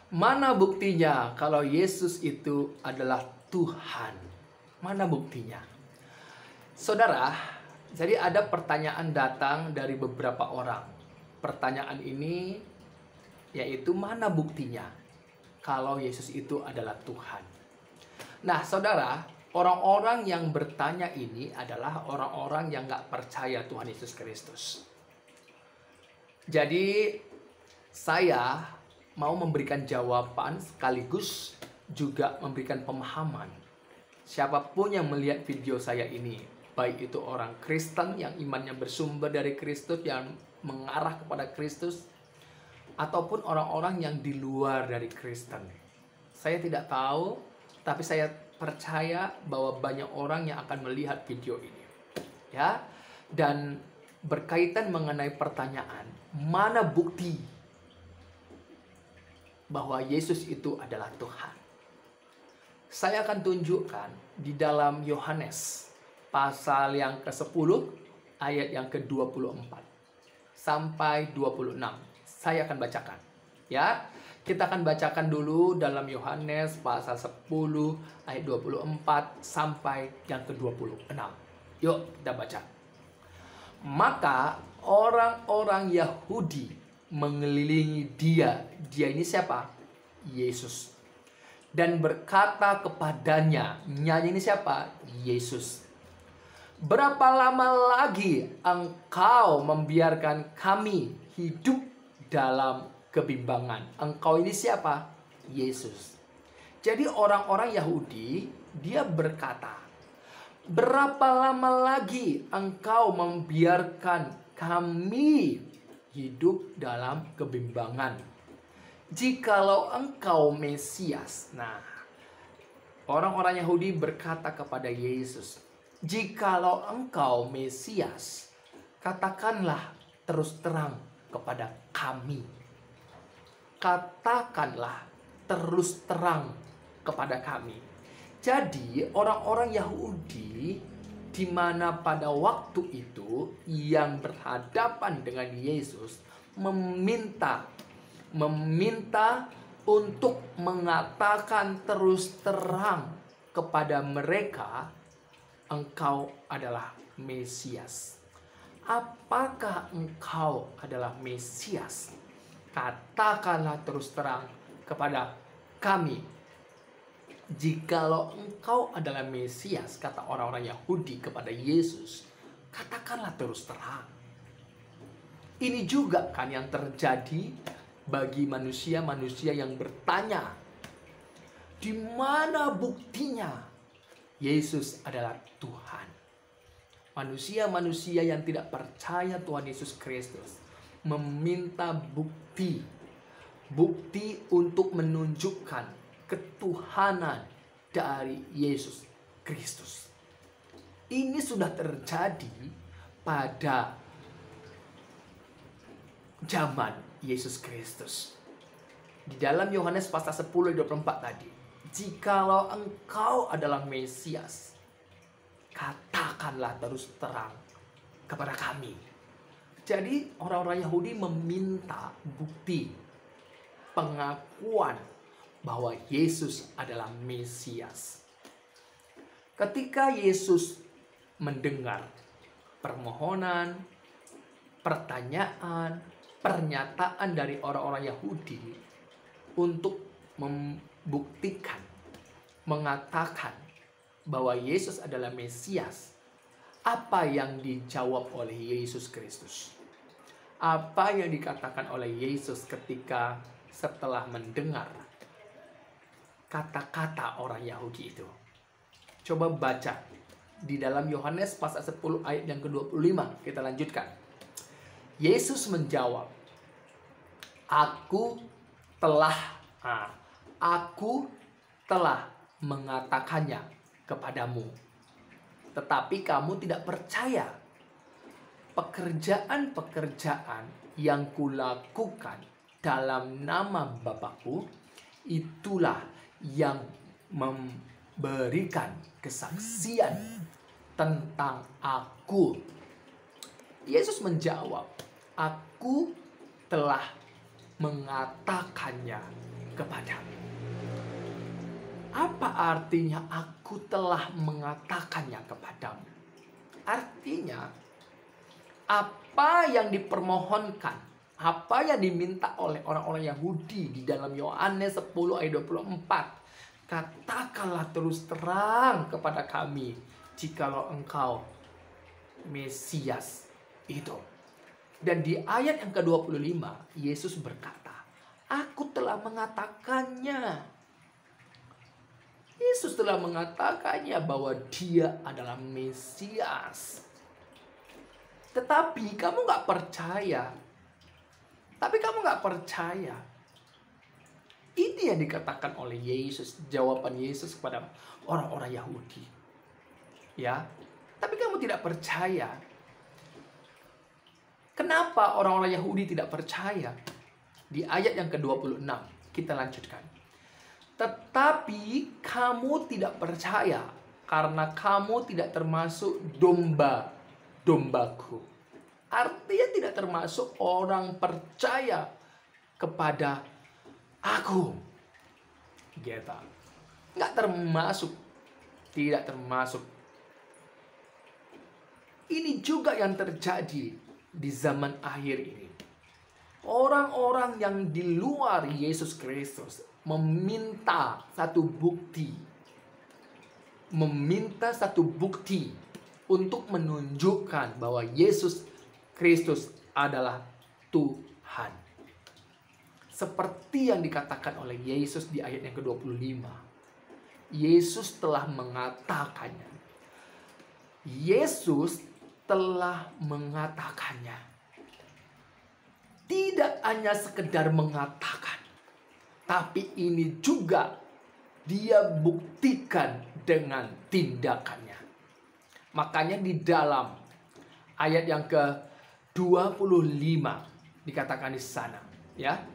Mana buktinya kalau Yesus itu adalah Tuhan? Mana buktinya? Saudara, jadi ada pertanyaan datang dari beberapa orang. Pertanyaan ini yaitu mana buktinya kalau Yesus itu adalah Tuhan? Nah, saudara, orang-orang yang bertanya ini adalah orang-orang yang gak percaya Tuhan Yesus Kristus. Jadi, saya mau memberikan jawaban sekaligus juga memberikan pemahaman. Siapapun yang melihat video saya ini, baik itu orang Kristen yang imannya bersumber dari Kristus, yang mengarah kepada Kristus, ataupun orang-orang yang di luar dari Kristen. Saya tidak tahu, tapi saya percaya bahwa banyak orang yang akan melihat video ini. Ya, dan berkaitan mengenai pertanyaan, mana bukti bahwa Yesus itu adalah Tuhan? Saya akan tunjukkan di dalam Yohanes pasal yang ke-10 ayat yang ke-24 sampai 26. Saya akan bacakan. Ya, kita akan bacakan dulu dalam Yohanes pasal 10 ayat 24 sampai yang ke-26. Yuk kita baca. Maka orang-orang Yahudi mengelilingi dia. Dia ini siapa? Yesus. Dan berkata kepadanya, nyanyi ini siapa? Yesus. Berapa lama lagi engkau membiarkan kami hidup dalam kebimbangan? Engkau ini siapa? Yesus. Jadi orang-orang Yahudi, dia berkata, berapa lama lagi engkau membiarkan kami hidup dalam kebimbangan? Jikalau engkau Mesias. Nah, orang-orang Yahudi berkata kepada Yesus, jikalau engkau Mesias, katakanlah terus terang kepada kami. Katakanlah terus terang kepada kami. Jadi orang-orang Yahudi di mana pada waktu itu yang berhadapan dengan Yesus meminta untuk mengatakan terus terang kepada mereka, engkau adalah Mesias. Apakah engkau adalah Mesias? Katakanlah terus terang kepada kami. Jikalau engkau adalah Mesias, kata orang-orang Yahudi kepada Yesus, katakanlah terus terang. Ini juga kan yang terjadi bagi manusia-manusia yang bertanya, di mana buktinya Yesus adalah Tuhan? Manusia-manusia yang tidak percaya Tuhan Yesus Kristus meminta bukti untuk menunjukkan ketuhanan dari Yesus Kristus. Ini sudah terjadi pada zaman Yesus Kristus. Di dalam Yohanes pasal 10 ayat 24 tadi, jikalau engkau adalah Mesias, katakanlah terus terang kepada kami. Jadi orang-orang Yahudi meminta bukti, pengakuan bahwa Yesus adalah Mesias. Ketika Yesus mendengar permohonan, pertanyaan, pernyataan dari orang-orang Yahudi untuk membuktikan, mengatakan bahwa Yesus adalah Mesias, apa yang dijawab oleh Yesus Kristus? Apa yang dikatakan oleh Yesus ketika setelah mendengar kata-kata orang Yahudi itu? Coba baca di dalam Yohanes pasal 10 ayat yang ke-25. Kita lanjutkan. Yesus menjawab, Aku telah mengatakannya kepadamu, tetapi kamu tidak percaya. Pekerjaan-pekerjaan yang kulakukan dalam nama Bapa-Ku, itulah yang memberikan kesaksian tentang Aku. Yesus menjawab, Aku telah mengatakannya kepadamu. Apa artinya aku telah mengatakannya kepadamu? Artinya, apa yang dipermohonkan, apa yang diminta oleh orang-orang Yahudi di dalam Yohanes 10 ayat 24. Katakanlah terus terang kepada kami, jikalau engkau Mesias itu. Dan di ayat yang ke-25, Yesus berkata, aku telah mengatakannya. Yesus telah mengatakannya bahwa dia adalah Mesias. Tetapi kamu gak percaya. Ini yang dikatakan oleh Yesus, jawaban Yesus kepada orang-orang Yahudi. Ya, tapi kamu tidak percaya. Kenapa orang-orang Yahudi tidak percaya? Di ayat yang ke-26, kita lanjutkan. Tetapi kamu tidak percaya karena kamu tidak termasuk domba-dombaku. Artinya tidak termasuk orang percaya kepada aku. Gitu. Nggak termasuk. Tidak termasuk. Ini juga yang terjadi di zaman akhir ini. Orang-orang yang di luar Yesus Kristus meminta satu bukti. Meminta satu bukti untuk menunjukkan bahwa Yesus Kristus adalah Tuhan. Seperti yang dikatakan oleh Yesus di ayat yang ke-25. Yesus telah mengatakannya. Yesus telah mengatakannya. Tidak hanya sekedar mengatakan. Tapi ini juga dia buktikan dengan tindakannya. Makanya di dalam ayat yang ke-25 dikatakan di sana. Ya.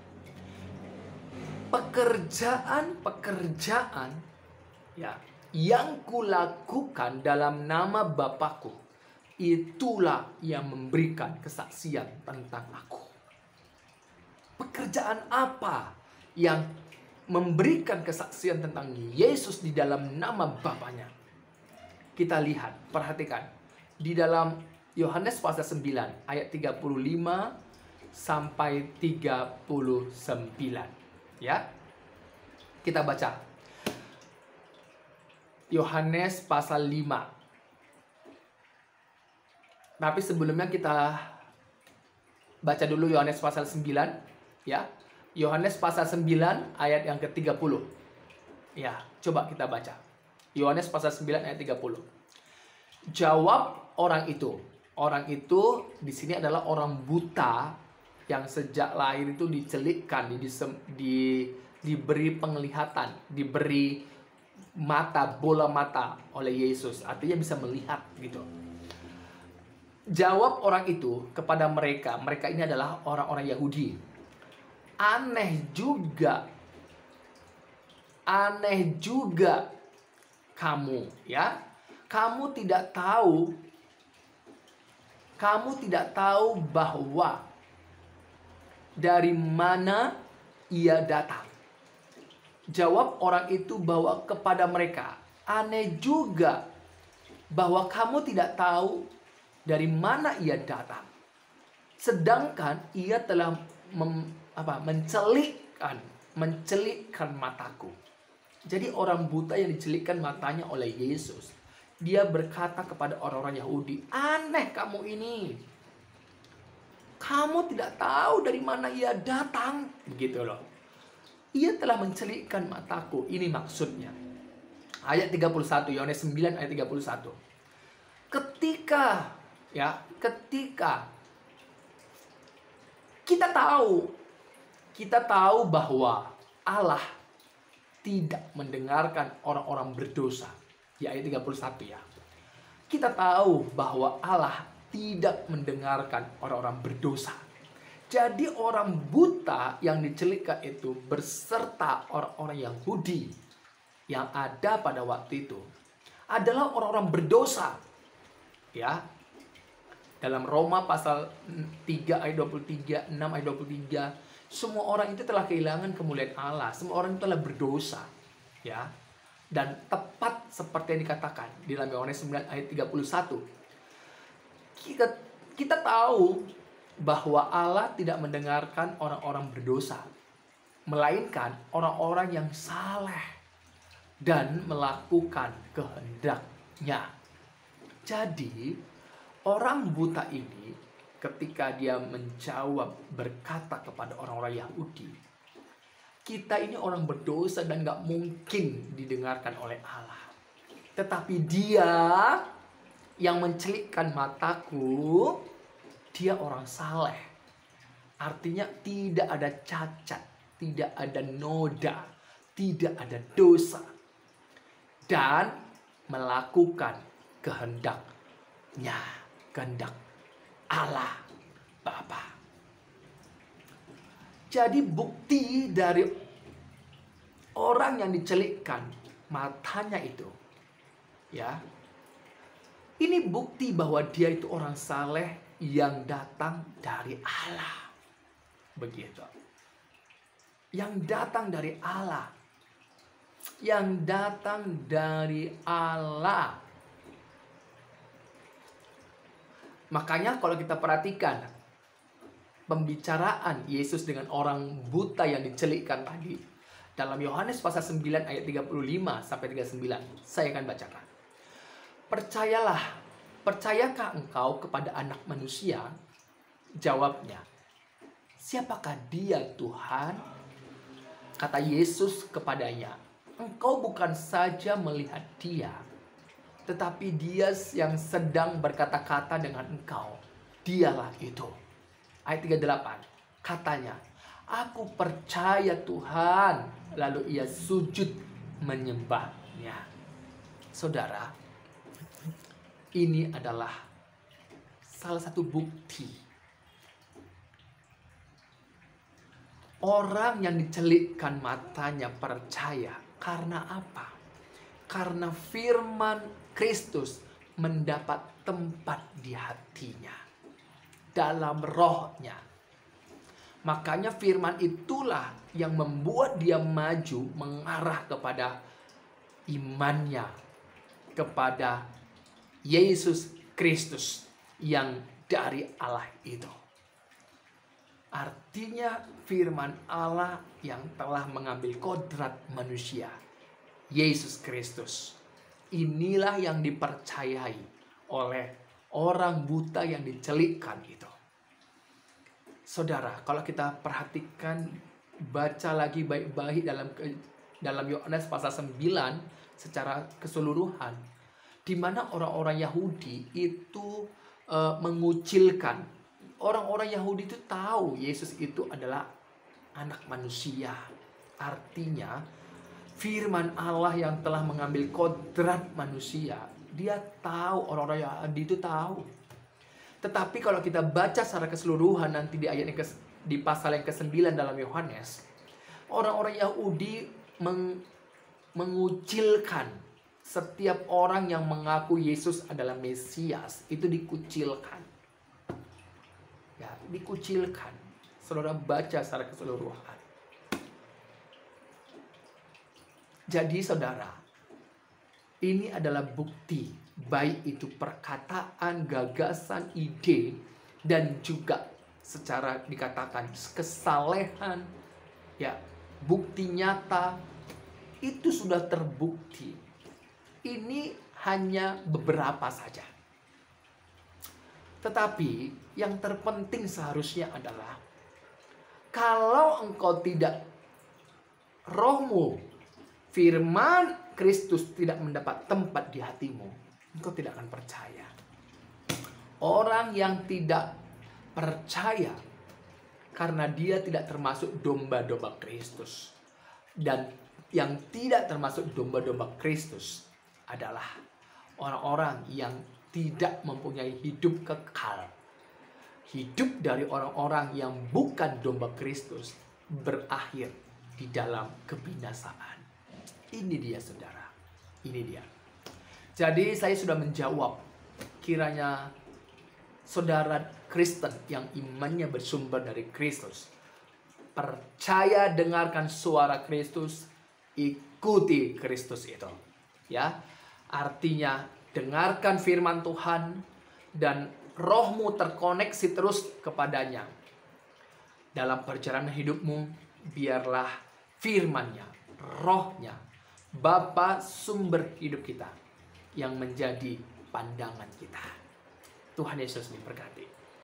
Pekerjaan-pekerjaan ya, yang kulakukan dalam nama Bapakku, itulah yang memberikan kesaksian tentang aku. Pekerjaan apa yang memberikan kesaksian tentang Yesus di dalam nama Bapaknya? Kita lihat, perhatikan. Di dalam Yohanes pasal 9 ayat 35 sampai 39. Ya. Kita baca. Yohanes pasal 5. Tapi sebelumnya kita baca dulu Yohanes pasal 9, ya. Yohanes pasal 9 ayat yang ke-30. Ya, coba kita baca. Yohanes pasal 9 ayat 30. Jawab orang itu. Orang itu di sini adalah orang buta yang sejak lahir itu dicelikkan, diberi penglihatan, diberi mata, bola mata oleh Yesus. Artinya bisa melihat gitu. Jawab orang itu kepada mereka. Mereka ini adalah orang-orang Yahudi. Aneh juga kamu, ya. Kamu tidak tahu bahwa dari mana ia datang. Jawab orang itu bahwa kepada mereka, aneh juga bahwa kamu tidak tahu dari mana ia datang. Sedangkan ia telah mencelikkan mataku. Jadi orang buta yang dicelikkan matanya oleh Yesus, dia berkata kepada orang-orang Yahudi, aneh kamu ini. Kamu tidak tahu dari mana ia datang. Begitu loh. Ia telah mencelikkan mataku. Ini maksudnya. Ayat 31. Yohanes 9 ayat 31. Ketika kita tahu bahwa Allah tidak mendengarkan orang-orang berdosa. Di ayat 31 ya. Kita tahu bahwa Allah tidak mendengarkan orang-orang berdosa. Jadi orang buta yang dicelikkan itu berserta orang-orang Yahudi yang ada pada waktu itu adalah orang-orang berdosa. Ya. Dalam Roma pasal 3 ayat 23, 6 ayat 23 Semua orang itu telah kehilangan kemuliaan Allah. Semua orang itu telah berdosa. Ya. Dan tepat seperti yang dikatakan di dalam Yohanes 9 ayat 31. Kita tahu bahwa Allah tidak mendengarkan orang-orang berdosa, melainkan orang-orang yang saleh dan melakukan kehendaknya. Jadi, orang buta ini ketika dia menjawab berkata kepada orang-orang Yahudi, kita ini orang berdosa dan gak mungkin didengarkan oleh Allah. Tetapi dia yang mencelikkan mataku, dia orang saleh. Artinya tidak ada cacat, tidak ada noda, tidak ada dosa. Dan melakukan kehendaknya, kehendak Allah Bapa. Jadi bukti dari orang yang dicelikkan matanya itu, ya, ini bukti bahwa dia itu orang saleh yang datang dari Allah. Begitu. Yang datang dari Allah. Yang datang dari Allah. Makanya kalau kita perhatikan pembicaraan Yesus dengan orang buta yang dicelikkan tadi dalam Yohanes pasal 9 ayat 35 sampai 39, saya akan bacakan. Percayakah engkau kepada Anak Manusia? Jawabnya, siapakah dia Tuhan? Kata Yesus kepadanya, engkau bukan saja melihat dia, tetapi dia yang sedang berkata-kata dengan engkau, dialah itu. Ayat 38, katanya, aku percaya Tuhan. Lalu ia sujud menyembahnya. Saudara, ini adalah salah satu bukti orang yang dicelikkan matanya percaya. Karena apa? Karena firman Kristus mendapat tempat di hatinya, dalam rohnya. Makanya firman itulah yang membuat dia maju mengarah kepada imannya kepada Yesus Kristus yang dari Allah itu. Artinya firman Allah yang telah mengambil kodrat manusia, Yesus Kristus. Inilah yang dipercayai oleh orang buta yang dicelikkan itu. Saudara, kalau kita perhatikan, baca lagi baik-baik dalam Yohanes pasal 9 secara keseluruhan, di mana orang-orang Yahudi itu mengucilkan. Orang-orang Yahudi itu tahu Yesus itu adalah anak manusia. Artinya firman Allah yang telah mengambil kodrat manusia, dia tahu, orang-orang Yahudi itu tahu. Tetapi kalau kita baca secara keseluruhan nanti di ayat di pasal yang ke-9 dalam Yohanes, orang-orang Yahudi mengucilkan setiap orang yang mengaku Yesus adalah Mesias, itu dikucilkan. Ya, dikucilkan. Saudara baca secara keseluruhan. Jadi saudara, ini adalah bukti, baik itu perkataan, gagasan, ide, dan juga secara dikatakan kesalehan, ya, bukti nyata, itu sudah terbukti. Ini hanya beberapa saja. Tetapi yang terpenting seharusnya adalah, kalau engkau tidak, rohmu, firman Kristus tidak mendapat tempat di hatimu, engkau tidak akan percaya. Orang yang tidak percaya karena dia tidak termasuk domba-domba Kristus. Dan yang tidak termasuk domba-domba Kristus adalah orang-orang yang tidak mempunyai hidup kekal. Hidup dari orang-orang yang bukan domba Kristus berakhir di dalam kebinasaan. Ini dia saudara, ini dia. Jadi saya sudah menjawab, kiranya saudara Kristen yang imannya bersumber dari Kristus, percaya, dengarkan suara Kristus, ikuti Kristus itu. Ya, artinya dengarkan firman Tuhan dan rohmu terkoneksi terus kepadanya. Dalam perjalanan hidupmu, biarlah firman-Nya, rohnya, Bapa sumber hidup kita yang menjadi pandangan kita. Tuhan Yesus memberkati.